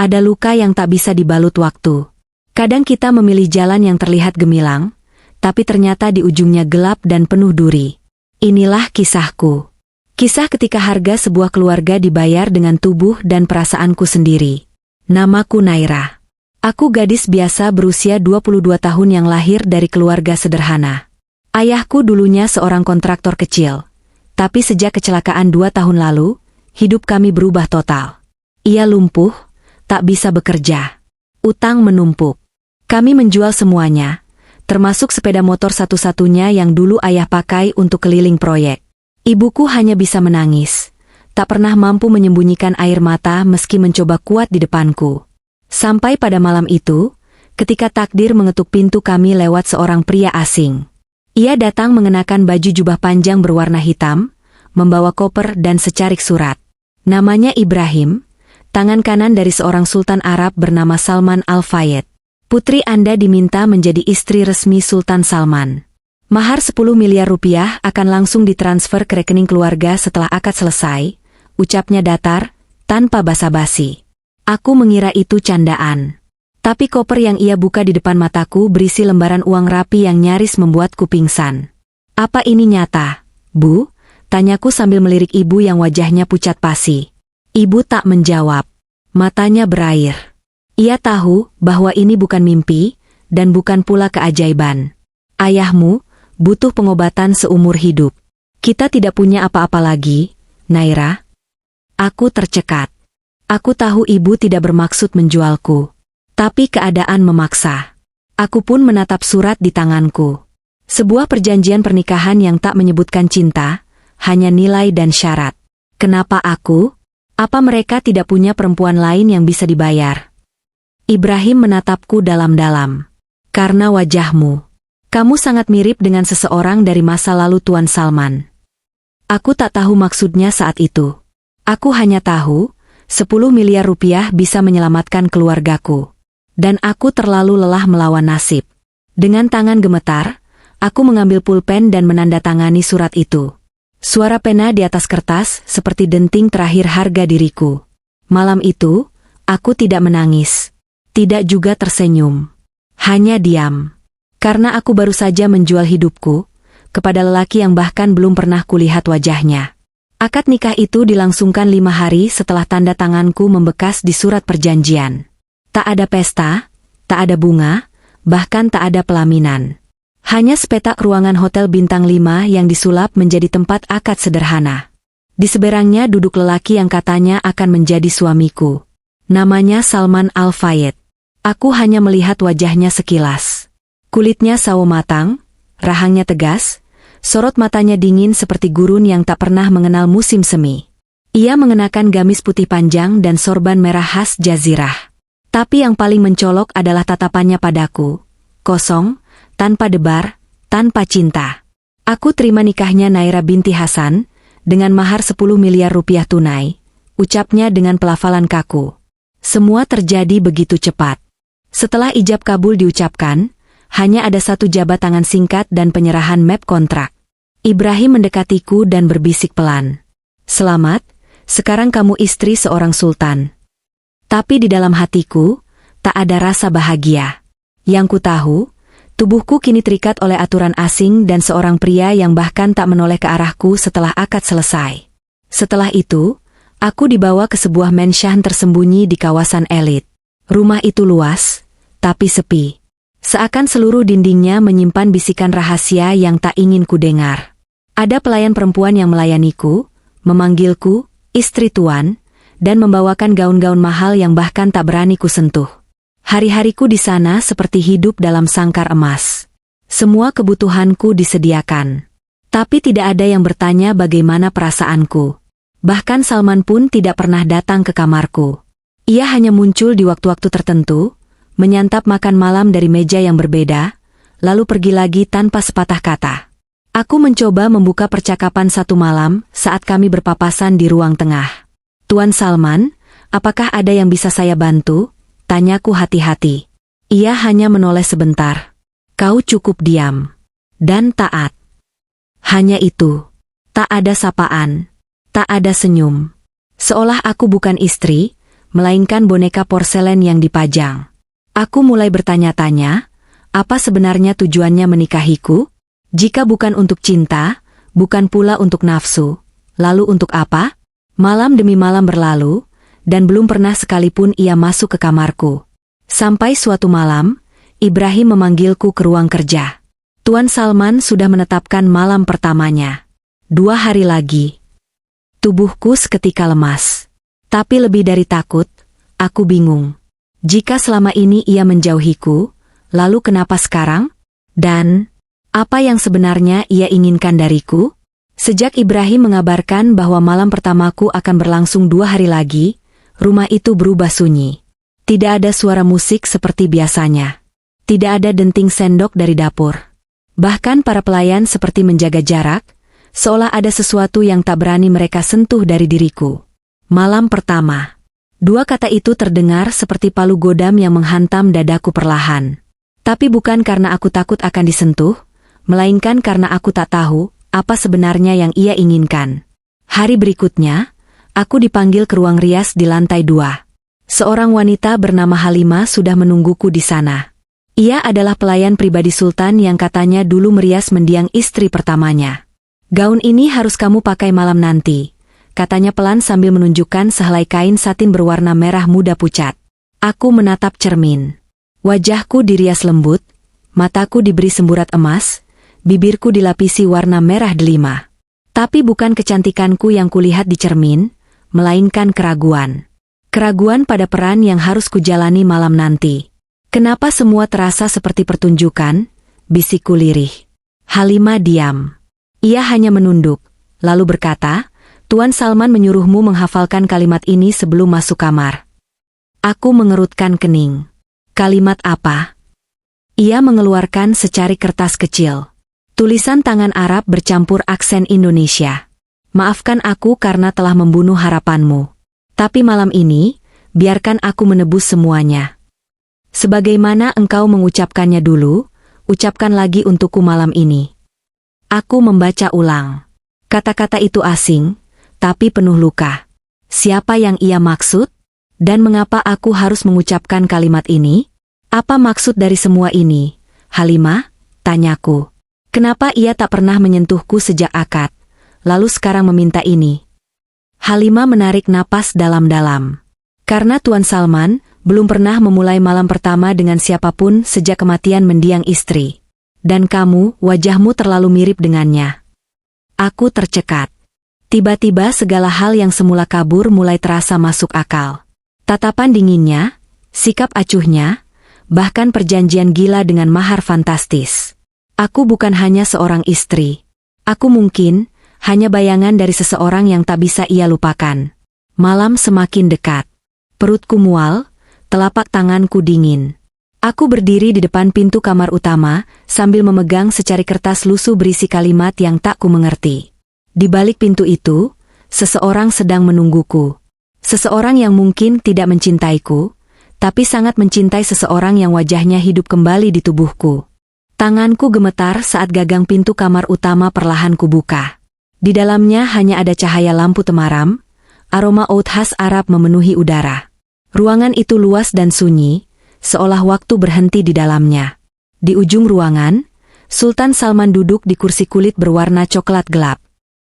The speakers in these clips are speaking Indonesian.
Ada luka yang tak bisa dibalut waktu. Kadang kita memilih jalan yang terlihat gemilang, tapi ternyata di ujungnya gelap dan penuh duri. Inilah kisahku. Kisah ketika harga sebuah keluarga dibayar dengan tubuh dan perasaanku sendiri. Namaku Naira. Aku gadis biasa berusia 22 tahun yang lahir dari keluarga sederhana. Ayahku dulunya seorang kontraktor kecil. Tapi sejak kecelakaan 2 tahun lalu, hidup kami berubah total. Ia lumpuh, tak bisa bekerja. Utang menumpuk. Kami menjual semuanya, termasuk sepeda motor satu-satunya yang dulu ayah pakai untuk keliling proyek. Ibuku hanya bisa menangis. Tak pernah mampu menyembunyikan air mata meski mencoba kuat di depanku. Sampai pada malam itu, ketika takdir mengetuk pintu kami lewat seorang pria asing. Ia datang mengenakan baju jubah panjang berwarna hitam, membawa koper dan secarik surat. Namanya Ibrahim, tangan kanan dari seorang sultan Arab bernama Salman Al-Fayed. Putri Anda diminta menjadi istri resmi Sultan Salman. Mahar 10 miliar rupiah akan langsung ditransfer ke rekening keluarga setelah akad selesai, ucapnya datar, tanpa basa-basi. Aku mengira itu candaan. Tapi koper yang ia buka di depan mataku berisi lembaran uang rapi yang nyaris membuatku pingsan. Apa ini nyata, Bu? Tanyaku sambil melirik ibu yang wajahnya pucat pasi. Ibu tak menjawab. Matanya berair. Ia tahu bahwa ini bukan mimpi, dan bukan pula keajaiban. Ayahmu butuh pengobatan seumur hidup. Kita tidak punya apa-apa lagi, Naira. Aku tercekat. Aku tahu ibu tidak bermaksud menjualku. Tapi keadaan memaksa. Aku pun menatap surat di tanganku. Sebuah perjanjian pernikahan yang tak menyebutkan cinta, hanya nilai dan syarat. Kenapa aku? Apa mereka tidak punya perempuan lain yang bisa dibayar? Ibrahim menatapku dalam-dalam. Karena wajahmu. Kamu sangat mirip dengan seseorang dari masa lalu Tuan Salman. Aku tak tahu maksudnya saat itu. Aku hanya tahu, 10 miliar rupiah bisa menyelamatkan keluargaku. Dan aku terlalu lelah melawan nasib. Dengan tangan gemetar, aku mengambil pulpen dan menandatangani surat itu. Suara pena di atas kertas seperti denting terakhir harga diriku. Malam itu, aku tidak menangis. Tidak juga tersenyum. Hanya diam. Karena aku baru saja menjual hidupku, kepada lelaki yang bahkan belum pernah kulihat wajahnya. Akad nikah itu dilangsungkan 5 hari setelah tanda tanganku membekas di surat perjanjian. Tak ada pesta, tak ada bunga, bahkan tak ada pelaminan. Hanya sepetak ruangan hotel bintang 5 yang disulap menjadi tempat akad sederhana. Di seberangnya duduk lelaki yang katanya akan menjadi suamiku. Namanya Salman Al-Fayed. Aku hanya melihat wajahnya sekilas. Kulitnya sawo matang, rahangnya tegas, sorot matanya dingin seperti gurun yang tak pernah mengenal musim semi. Ia mengenakan gamis putih panjang dan sorban merah khas Jazirah. Tapi yang paling mencolok adalah tatapannya padaku. Kosong, tanpa debar, tanpa cinta. Aku terima nikahnya Naira binti Hasan, dengan mahar 10 miliar rupiah tunai, ucapnya dengan pelafalan kaku. Semua terjadi begitu cepat. Setelah ijab kabul diucapkan, hanya ada satu jabat tangan singkat dan penyerahan map kontrak. Ibrahim mendekatiku dan berbisik pelan. Selamat, sekarang kamu istri seorang sultan. Tapi di dalam hatiku, tak ada rasa bahagia. Yang ku tahu, tubuhku kini terikat oleh aturan asing dan seorang pria yang bahkan tak menoleh ke arahku setelah akad selesai. Setelah itu, aku dibawa ke sebuah menshan tersembunyi di kawasan elit. Rumah itu luas, tapi sepi. Seakan seluruh dindingnya menyimpan bisikan rahasia yang tak ingin ku dengar. Ada pelayan perempuan yang melayaniku, memanggilku, istri tuan, dan membawakan gaun-gaun mahal yang bahkan tak berani ku sentuh. Hari-hariku di sana seperti hidup dalam sangkar emas. Semua kebutuhanku disediakan. Tapi tidak ada yang bertanya bagaimana perasaanku. Bahkan Salman pun tidak pernah datang ke kamarku. Ia hanya muncul di waktu-waktu tertentu, menyantap makan malam dari meja yang berbeda, lalu pergi lagi tanpa sepatah kata. Aku mencoba membuka percakapan satu malam saat kami berpapasan di ruang tengah. Tuan Salman, apakah ada yang bisa saya bantu? Tanyaku hati-hati. Ia hanya menoleh sebentar. Kau cukup diam. Dan taat. Hanya itu. Tak ada sapaan. Tak ada senyum. Seolah aku bukan istri, melainkan boneka porselen yang dipajang. Aku mulai bertanya-tanya, apa sebenarnya tujuannya menikahiku? Jika bukan untuk cinta, bukan pula untuk nafsu, lalu untuk apa? Malam demi malam berlalu, dan belum pernah sekalipun ia masuk ke kamarku. Sampai suatu malam, Ibrahim memanggilku ke ruang kerja. Tuan Salman sudah menetapkan malam pertamanya. 2 hari lagi. Tubuhku seketika lemas. Tapi lebih dari takut, aku bingung. Jika selama ini ia menjauhiku, lalu kenapa sekarang? Dan, apa yang sebenarnya ia inginkan dariku? Sejak Ibrahim mengabarkan bahwa malam pertamaku akan berlangsung 2 hari lagi, rumah itu berubah sunyi. Tidak ada suara musik seperti biasanya. Tidak ada denting sendok dari dapur. Bahkan para pelayan seperti menjaga jarak, seolah ada sesuatu yang tak berani mereka sentuh dari diriku. Malam pertama. 2 kata itu terdengar seperti palu godam yang menghantam dadaku perlahan. Tapi bukan karena aku takut akan disentuh, melainkan karena aku tak tahu apa sebenarnya yang ia inginkan. Hari berikutnya, aku dipanggil ke ruang rias di lantai 2. Seorang wanita bernama Halimah sudah menungguku di sana. Ia adalah pelayan pribadi Sultan yang katanya dulu merias mendiang istri pertamanya. "Gaun ini harus kamu pakai malam nanti," katanya pelan sambil menunjukkan sehelai kain satin berwarna merah muda pucat. Aku menatap cermin. Wajahku dirias lembut, mataku diberi semburat emas, bibirku dilapisi warna merah delima. Tapi bukan kecantikanku yang kulihat di cermin, melainkan keraguan. Keraguan pada peran yang harus kujalani malam nanti. "Kenapa semua terasa seperti pertunjukan?" bisikku lirih. Halimah diam. Ia hanya menunduk, lalu berkata, "Tuan Salman menyuruhmu menghafalkan kalimat ini sebelum masuk kamar." Aku mengerutkan kening. "Kalimat apa?" Ia mengeluarkan secari kertas kecil. Tulisan tangan Arab bercampur aksen Indonesia. "Maafkan aku karena telah membunuh harapanmu. Tapi malam ini, biarkan aku menebus semuanya. Sebagaimana engkau mengucapkannya dulu, ucapkan lagi untukku malam ini." Aku membaca ulang. Kata-kata itu asing, tapi penuh luka. Siapa yang ia maksud? Dan mengapa aku harus mengucapkan kalimat ini? "Apa maksud dari semua ini, Halimah?" tanyaku. "Kenapa ia tak pernah menyentuhku sejak akad, lalu sekarang meminta ini?" Halimah menarik napas dalam-dalam. "Karena Tuan Salman belum pernah memulai malam pertama dengan siapapun sejak kematian mendiang istri. Dan kamu, wajahmu terlalu mirip dengannya." Aku tercekat. Tiba-tiba segala hal yang semula kabur mulai terasa masuk akal. Tatapan dinginnya, sikap acuhnya, bahkan perjanjian gila dengan mahar fantastis. Aku bukan hanya seorang istri. Aku mungkin hanya bayangan dari seseorang yang tak bisa ia lupakan. Malam semakin dekat. Perutku mual, telapak tanganku dingin. Aku berdiri di depan pintu kamar utama, sambil memegang secari kertas lusuh berisi kalimat yang tak ku mengerti. Di balik pintu itu, seseorang sedang menungguku. Seseorang yang mungkin tidak mencintaiku, tapi sangat mencintai seseorang yang wajahnya hidup kembali di tubuhku. Tanganku gemetar saat gagang pintu kamar utama perlahan kubuka. Di dalamnya hanya ada cahaya lampu temaram, aroma oud khas Arab memenuhi udara. Ruangan itu luas dan sunyi, seolah waktu berhenti di dalamnya. Di ujung ruangan, Sultan Salman duduk di kursi kulit berwarna coklat gelap.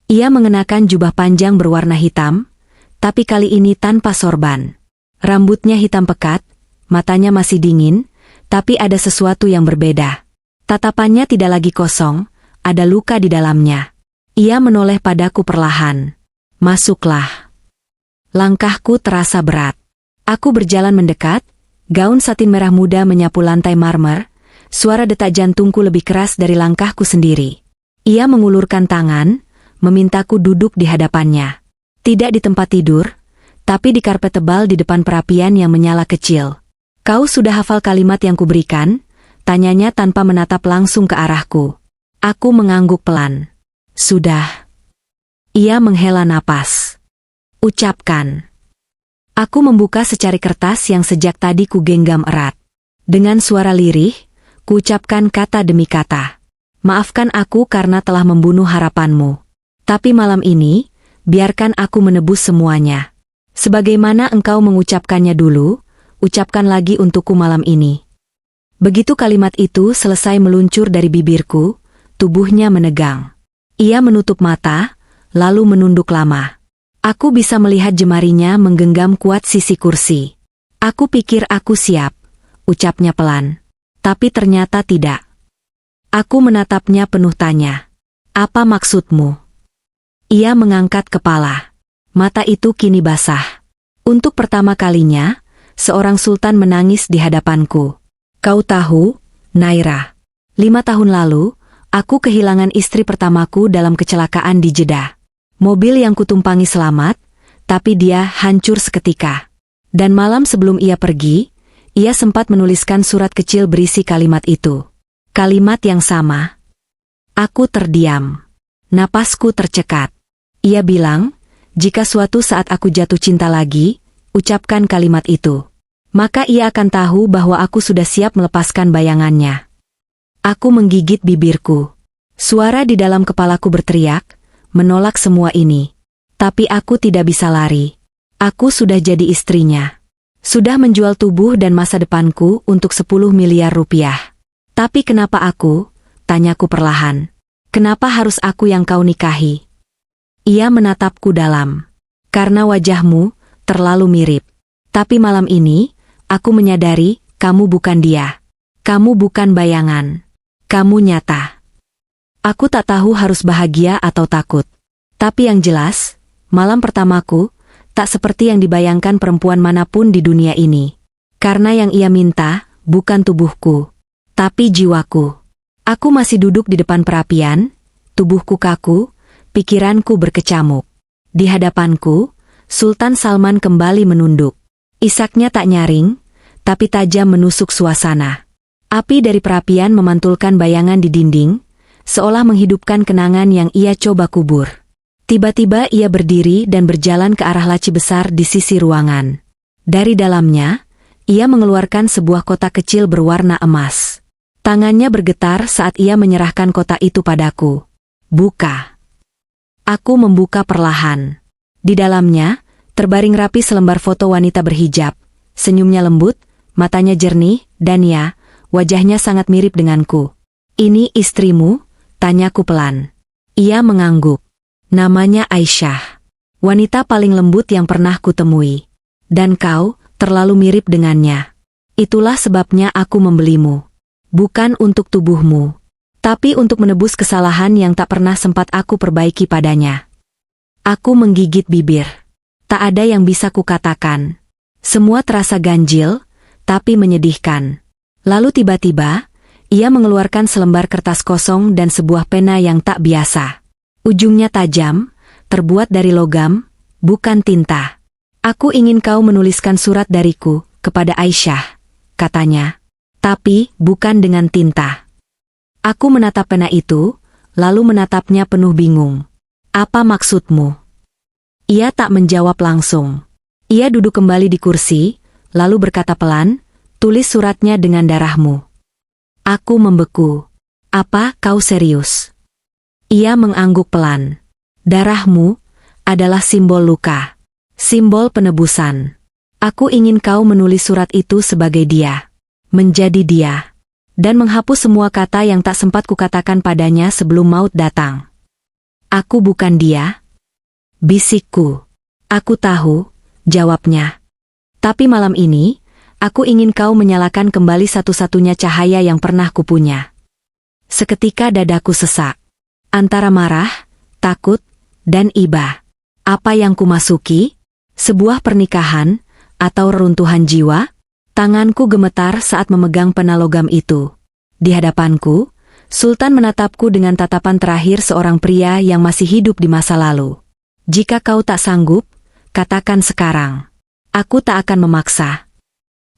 Ia mengenakan jubah panjang berwarna hitam, tapi kali ini tanpa sorban. Rambutnya hitam pekat, matanya masih dingin, tapi ada sesuatu yang berbeda. Tatapannya tidak lagi kosong, ada luka di dalamnya. Ia menoleh padaku perlahan. "Masuklah." Langkahku terasa berat. Aku berjalan mendekat, gaun satin merah muda menyapu lantai marmer, suara detak jantungku lebih keras dari langkahku sendiri. Ia mengulurkan tangan, memintaku duduk di hadapannya. Tidak di tempat tidur, tapi di karpet tebal di depan perapian yang menyala kecil. "Kau sudah hafal kalimat yang kuberikan?" tanyanya tanpa menatap langsung ke arahku. Aku mengangguk pelan. "Sudah." Ia menghela napas. "Ucapkan." Aku membuka secari kertas yang sejak tadi ku genggam erat. Dengan suara lirih, kuucapkan kata demi kata. "Maafkan aku karena telah membunuh harapanmu. Tapi malam ini, biarkan aku menebus semuanya. Sebagaimana engkau mengucapkannya dulu, ucapkan lagi untukku malam ini. Begitu kalimat itu selesai meluncur dari bibirku, tubuhnya menegang. Ia menutup mata, lalu menunduk lama. Aku bisa melihat jemarinya menggenggam kuat sisi kursi. Aku pikir aku siap, ucapnya pelan. Tapi ternyata tidak. Aku menatapnya penuh tanya. Apa maksudmu? Ia mengangkat kepala. Mata itu kini basah. Untuk pertama kalinya, seorang sultan menangis di hadapanku. Kau tahu, Naira, 5 tahun lalu, aku kehilangan istri pertamaku dalam kecelakaan di Jeddah. Mobil yang kutumpangi selamat, tapi dia hancur seketika. Dan malam sebelum ia pergi, ia sempat menuliskan surat kecil berisi kalimat itu. Kalimat yang sama. Aku terdiam. Napasku tercekat. Ia bilang, jika suatu saat aku jatuh cinta lagi, ucapkan kalimat itu. Maka ia akan tahu bahwa aku sudah siap melepaskan bayangannya. Aku menggigit bibirku. Suara di dalam kepalaku berteriak, menolak semua ini. Tapi aku tidak bisa lari. Aku sudah jadi istrinya. Sudah menjual tubuh dan masa depanku untuk 10 miliar rupiah. Tapi kenapa aku? Tanyaku perlahan. Kenapa harus aku yang kau nikahi? Ia menatapku dalam. Karena wajahmu terlalu mirip. Tapi malam ini, aku menyadari, kamu bukan dia. Kamu bukan bayangan. Kamu nyata. Aku tak tahu harus bahagia atau takut. Tapi yang jelas, malam pertamaku, tak seperti yang dibayangkan perempuan manapun di dunia ini. Karena yang ia minta, bukan tubuhku, tapi jiwaku. Aku masih duduk di depan perapian, tubuhku kaku, pikiranku berkecamuk. Di hadapanku, Sultan Salman kembali menunduk. Isaknya tak nyaring, tapi tajam menusuk suasana. Api dari perapian memantulkan bayangan di dinding, seolah menghidupkan kenangan yang ia coba kubur. Tiba-tiba ia berdiri dan berjalan ke arah laci besar di sisi ruangan. Dari dalamnya, ia mengeluarkan sebuah kotak kecil berwarna emas. Tangannya bergetar saat ia menyerahkan kotak itu padaku. Buka. Aku membuka perlahan. Di dalamnya, terbaring rapi selembar foto wanita berhijab. Senyumnya lembut, matanya jernih, dan ya, wajahnya sangat mirip denganku. Ini istrimu? Tanyaku pelan. Ia mengangguk. Namanya Aisyah. Wanita paling lembut yang pernah kutemui. Dan kau, terlalu mirip dengannya. Itulah sebabnya aku membelimu. Bukan untuk tubuhmu, tapi untuk menebus kesalahan yang tak pernah sempat aku perbaiki padanya. Aku menggigit bibir. Tak ada yang bisa kukatakan. Semua terasa ganjil, tapi menyedihkan. Lalu tiba-tiba, ia mengeluarkan selembar kertas kosong dan sebuah pena yang tak biasa. Ujungnya tajam, terbuat dari logam, bukan tinta. Aku ingin kau menuliskan surat dariku, kepada Aisyah, katanya. Tapi, bukan dengan tinta. Aku menatap pena itu, lalu menatapnya penuh bingung. Apa maksudmu? Ia tak menjawab langsung. Ia duduk kembali di kursi, lalu berkata pelan, tulis suratnya dengan darahmu. Aku membeku. Apa kau serius? Ia mengangguk pelan. Darahmu adalah simbol luka. Simbol penebusan. Aku ingin kau menulis surat itu sebagai dia. Menjadi dia. Dan menghapus semua kata yang tak sempat kukatakan padanya sebelum maut datang. Aku bukan dia. Bisikku. Aku tahu, jawabnya. Tapi malam ini, aku ingin kau menyalakan kembali satu-satunya cahaya yang pernah kupunya. Seketika dadaku sesak. Antara marah, takut, dan iba. Apa yang kumasuki? Sebuah pernikahan, atau reruntuhan jiwa? Tanganku gemetar saat memegang pena logam itu. Di hadapanku, Sultan menatapku dengan tatapan terakhir seorang pria yang masih hidup di masa lalu. Jika kau tak sanggup, katakan sekarang. Aku tak akan memaksa.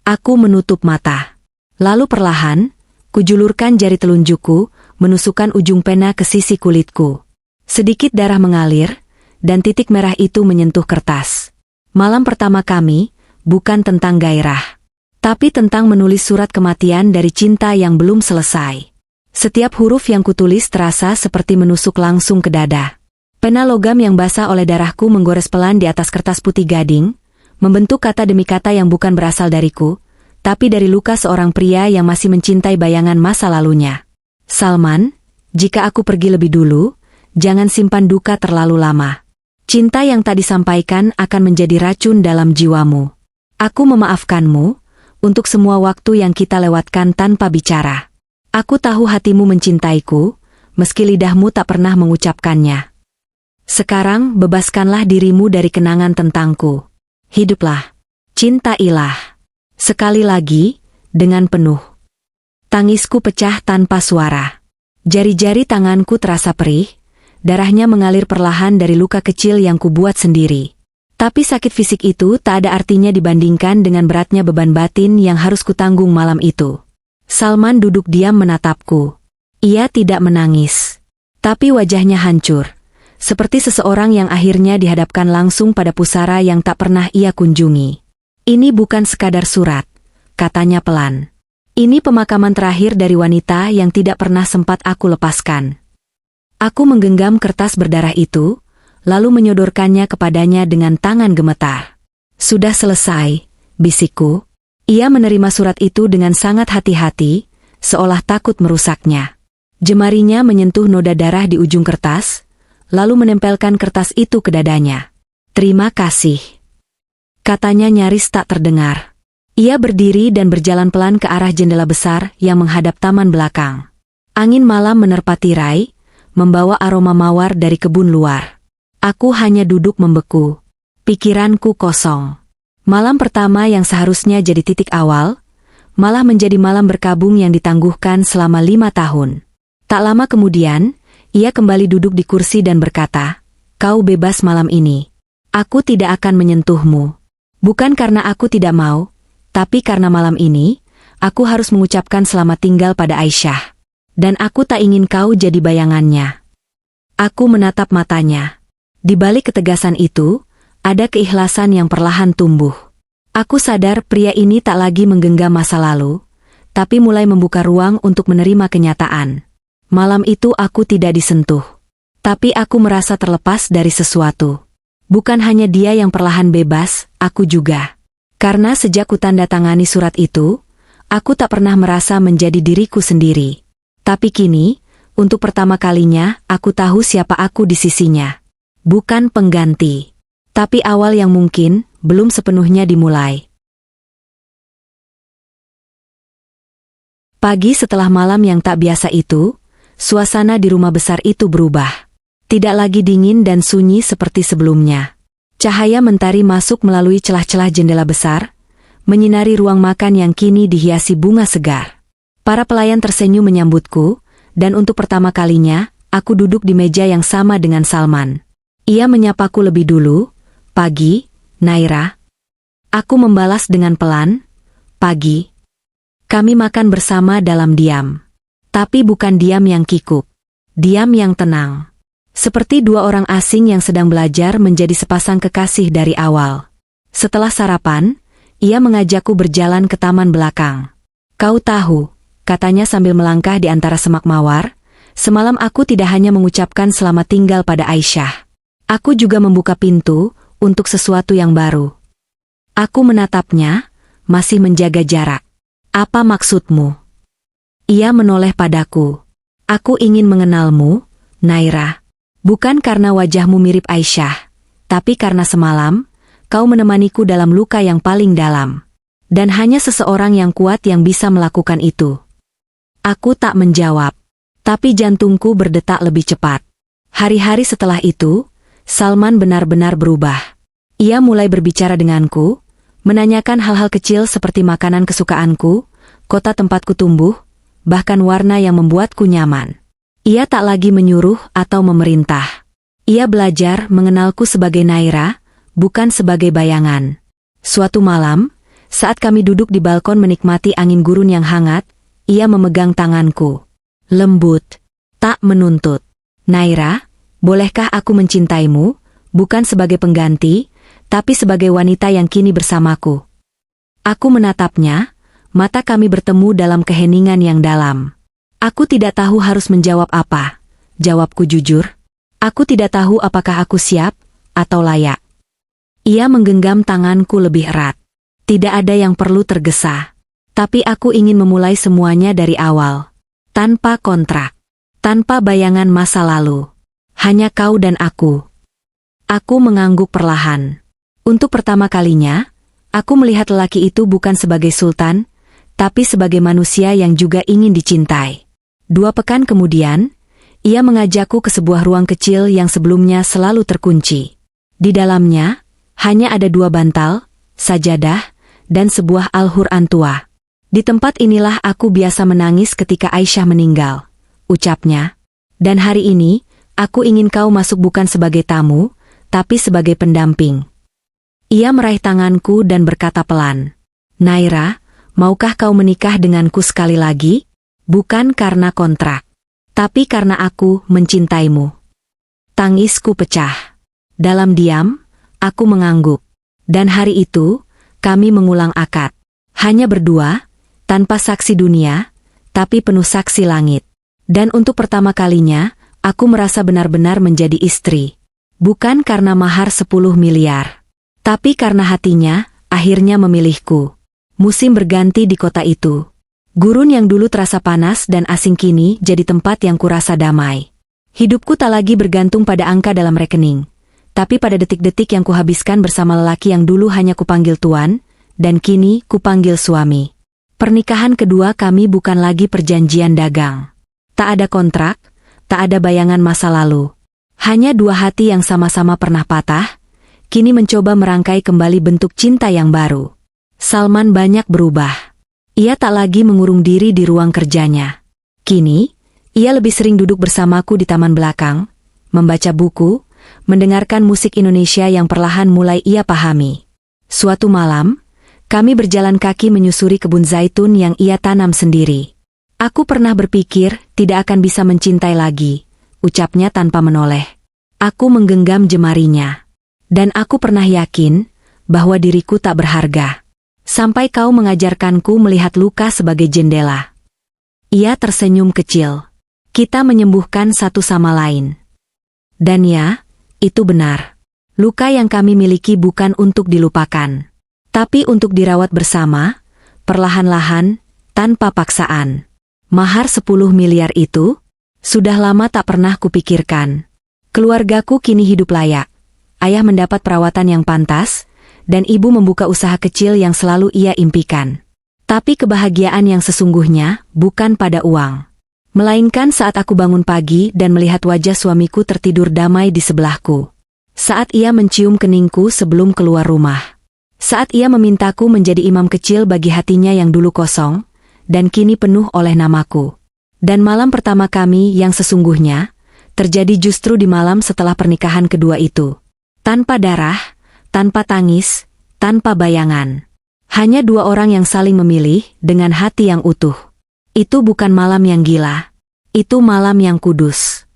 Aku menutup mata. Lalu perlahan, kujulurkan jari telunjukku, menusukkan ujung pena ke sisi kulitku. Sedikit darah mengalir, dan titik merah itu menyentuh kertas. Malam pertama kami, bukan tentang gairah, tapi tentang menulis surat kematian dari cinta yang belum selesai. Setiap huruf yang kutulis terasa seperti menusuk langsung ke dada. Pena logam yang basah oleh darahku menggores pelan di atas kertas putih gading, membentuk kata demi kata yang bukan berasal dariku, tapi dari luka seorang pria yang masih mencintai bayangan masa lalunya. Salman, jika aku pergi lebih dulu, jangan simpan duka terlalu lama. Cinta yang tak disampaikan akan menjadi racun dalam jiwamu. Aku memaafkanmu untuk semua waktu yang kita lewatkan tanpa bicara. Aku tahu hatimu mencintaiku, meski lidahmu tak pernah mengucapkannya. Sekarang bebaskanlah dirimu dari kenangan tentangku. Hiduplah. Cintailah. Sekali lagi, dengan penuh. Tangisku pecah tanpa suara. Jari-jari tanganku terasa perih, darahnya mengalir perlahan dari luka kecil yang kubuat sendiri. Tapi sakit fisik itu tak ada artinya dibandingkan dengan beratnya beban batin yang harus kutanggung malam itu. Salman duduk diam menatapku. Ia tidak menangis. Tapi wajahnya hancur. Seperti seseorang yang akhirnya dihadapkan langsung pada pusara yang tak pernah ia kunjungi. Ini bukan sekadar surat, katanya pelan. Ini pemakaman terakhir dari wanita yang tidak pernah sempat aku lepaskan. Aku menggenggam kertas berdarah itu, lalu menyodorkannya kepadanya dengan tangan gemetar. Sudah selesai, bisikku. Ia menerima surat itu dengan sangat hati-hati, seolah takut merusaknya. Jemarinya menyentuh noda darah di ujung kertas, lalu menempelkan kertas itu ke dadanya. Terima kasih, katanya nyaris tak terdengar. Ia berdiri dan berjalan pelan ke arah jendela besar yang menghadap taman belakang. Angin malam menerpa tirai, membawa aroma mawar dari kebun luar. Aku hanya duduk membeku. Pikiranku kosong. Malam pertama yang seharusnya jadi titik awal, malah menjadi malam berkabung yang ditangguhkan selama 5 tahun. Tak lama kemudian, ia kembali duduk di kursi dan berkata, "Kau bebas malam ini. Aku tidak akan menyentuhmu. Bukan karena aku tidak mau, tapi karena malam ini, aku harus mengucapkan selamat tinggal pada Aisyah. Dan aku tak ingin kau jadi bayangannya." Aku menatap matanya. Di balik ketegasan itu, ada keikhlasan yang perlahan tumbuh. Aku sadar pria ini tak lagi menggenggam masa lalu, tapi mulai membuka ruang untuk menerima kenyataan. Malam itu aku tidak disentuh. Tapi aku merasa terlepas dari sesuatu. Bukan hanya dia yang perlahan bebas, aku juga. Karena sejak kutandatangani surat itu, aku tak pernah merasa menjadi diriku sendiri. Tapi kini, untuk pertama kalinya, aku tahu siapa aku di sisinya. Bukan pengganti. Tapi awal yang mungkin, belum sepenuhnya dimulai. Pagi setelah malam yang tak biasa itu, suasana di rumah besar itu berubah. Tidak lagi dingin dan sunyi seperti sebelumnya. Cahaya mentari masuk melalui celah-celah jendela besar, menyinari ruang makan yang kini dihiasi bunga segar. Para pelayan tersenyum menyambutku, dan untuk pertama kalinya, aku duduk di meja yang sama dengan Salman. Ia menyapaku lebih dulu, "Pagi, Naira." Aku membalas dengan pelan, "Pagi." Kami makan bersama dalam diam. Tapi bukan diam yang kikuk. Diam yang tenang. Seperti dua orang asing yang sedang belajar menjadi sepasang kekasih dari awal. Setelah sarapan, ia mengajakku berjalan ke taman belakang. "Kau tahu," katanya sambil melangkah di antara semak mawar, "semalam aku tidak hanya mengucapkan selamat tinggal pada Aisyah. Aku juga membuka pintu untuk sesuatu yang baru." Aku menatapnya, masih menjaga jarak. "Apa maksudmu?" Ia menoleh padaku. "Aku ingin mengenalmu, Naira. Bukan karena wajahmu mirip Aisyah, tapi karena semalam, kau menemaniku dalam luka yang paling dalam. Dan hanya seseorang yang kuat yang bisa melakukan itu." Aku tak menjawab, tapi jantungku berdetak lebih cepat. Hari-hari setelah itu, Salman benar-benar berubah. Ia mulai berbicara denganku, menanyakan hal-hal kecil seperti makanan kesukaanku, kota tempatku tumbuh, bahkan warna yang membuatku nyaman. Ia tak lagi menyuruh atau memerintah. Ia belajar mengenalku sebagai Naira, bukan sebagai bayangan. Suatu malam, saat kami duduk di balkon menikmati angin gurun yang hangat, ia memegang tanganku. Lembut, tak menuntut. "Naira, bolehkah aku mencintaimu, bukan sebagai pengganti, tapi sebagai wanita yang kini bersamaku?" Aku menatapnya, mata kami bertemu dalam keheningan yang dalam. Aku tidak tahu harus menjawab apa. Jawabku jujur. Aku tidak tahu apakah aku siap atau layak. Ia menggenggam tanganku lebih erat. Tidak ada yang perlu tergesa. Tapi aku ingin memulai semuanya dari awal. Tanpa kontrak. Tanpa bayangan masa lalu. Hanya kau dan aku. Aku mengangguk perlahan. Untuk pertama kalinya, aku melihat lelaki itu bukan sebagai sultan, tapi sebagai manusia yang juga ingin dicintai. 2 pekan kemudian, ia mengajakku ke sebuah ruang kecil yang sebelumnya selalu terkunci. Di dalamnya, hanya ada 2 bantal, sajadah, dan sebuah Al-Quran tua. Di tempat inilah aku biasa menangis ketika Aisyah meninggal, ucapnya. Dan hari ini, aku ingin kau masuk bukan sebagai tamu, tapi sebagai pendamping. Ia meraih tanganku dan berkata pelan, Naira, maukah kau menikah denganku sekali lagi? Bukan karena kontrak, tapi karena aku mencintaimu. Tangisku pecah. Dalam diam, aku mengangguk. Dan hari itu, kami mengulang akad. Hanya berdua, tanpa saksi dunia, tapi penuh saksi langit. Dan untuk pertama kalinya, aku merasa benar-benar menjadi istri. Bukan karena mahar 10 miliar. Tapi karena hatinya, akhirnya memilihku. Musim berganti di kota itu. Gurun yang dulu terasa panas dan asing kini jadi tempat yang kurasa damai. Hidupku tak lagi bergantung pada angka dalam rekening. Tapi pada detik-detik yang kuhabiskan bersama lelaki yang dulu hanya kupanggil tuan, dan kini kupanggil suami. Pernikahan kedua kami bukan lagi perjanjian dagang. Tak ada kontrak, tak ada bayangan masa lalu. Hanya 2 hati yang sama-sama pernah patah, kini mencoba merangkai kembali bentuk cinta yang baru. Salman banyak berubah. Ia tak lagi mengurung diri di ruang kerjanya. Kini, ia lebih sering duduk bersamaku di taman belakang, membaca buku, mendengarkan musik Indonesia yang perlahan mulai ia pahami. Suatu malam, kami berjalan kaki menyusuri kebun zaitun yang ia tanam sendiri. Aku pernah berpikir tidak akan bisa mencintai lagi, ucapnya tanpa menoleh. Aku menggenggam jemarinya. Dan aku pernah yakin bahwa diriku tak berharga. Sampai kau mengajarkanku melihat luka sebagai jendela. Ia tersenyum kecil. Kita menyembuhkan satu sama lain. Dan ya, itu benar. Luka yang kami miliki bukan untuk dilupakan. Tapi untuk dirawat bersama, perlahan-lahan, tanpa paksaan. Mahar 10 miliar itu, sudah lama tak pernah kupikirkan. Keluargaku kini hidup layak. Ayah mendapat perawatan yang pantas, dan ibu membuka usaha kecil yang selalu ia impikan. Tapi kebahagiaan yang sesungguhnya bukan pada uang. Melainkan saat aku bangun pagi dan melihat wajah suamiku tertidur damai di sebelahku. Saat ia mencium keningku sebelum keluar rumah. Saat ia memintaku menjadi imam kecil bagi hatinya yang dulu kosong, dan kini penuh oleh namaku. Dan malam pertama kami yang sesungguhnya, terjadi justru di malam setelah pernikahan kedua itu. Tanpa darah, tanpa tangis, tanpa bayangan. Hanya 2 orang yang saling memilih dengan hati yang utuh. Itu bukan malam yang gila. Itu malam yang kudus.